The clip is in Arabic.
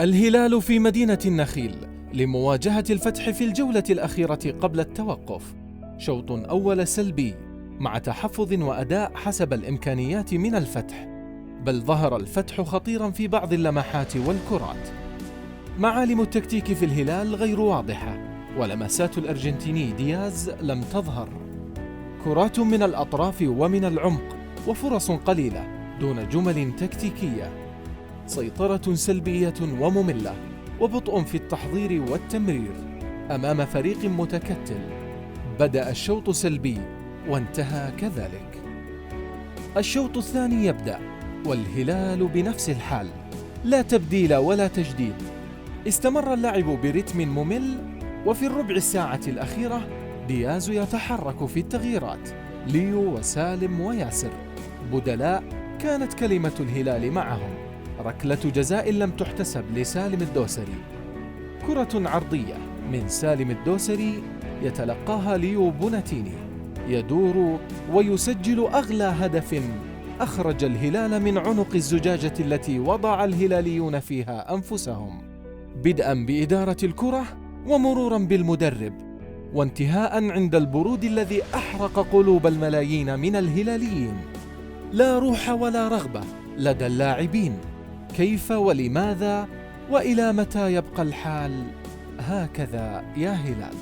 الهلال في مدينة النخيل لمواجهة الفتح في الجولة الأخيرة قبل التوقف. شوط أول سلبي مع تحفظ وأداء حسب الإمكانيات من الفتح، بل ظهر الفتح خطيرا في بعض اللمحات والكرات. معالم التكتيك في الهلال غير واضحة، ولمسات الأرجنتيني دياز لم تظهر. كرات من الأطراف ومن العمق وفرص قليلة دون جمل تكتيكية. سيطرة سلبية ومملة وبطء في التحضير والتمرير أمام فريق متكتل. بدأ الشوط سلبي وانتهى كذلك. الشوط الثاني يبدأ والهلال بنفس الحال، لا تبديل ولا تجديد. استمر اللعب برتم ممل، وفي الربع الساعة الأخيرة دياز يتحرك في التغييرات. ليو وسالم وياسر بدلاء كانت كلمة الهلال معهم. ركلة جزاء لم تحتسب لسالم الدوسري. كرة عرضية من سالم الدوسري يتلقاها ليو بوناتيني، يدور ويسجل أغلى هدف أخرج الهلال من عنق الزجاجة التي وضع الهلاليون فيها أنفسهم، بدءا بإدارة الكرة ومرورا بالمدرب، وانتهاء عند البرود الذي أحرق قلوب الملايين من الهلاليين. لا روح ولا رغبة لدى اللاعبين. كيف ولماذا وإلى متى يبقى الحال هكذا يا هلال؟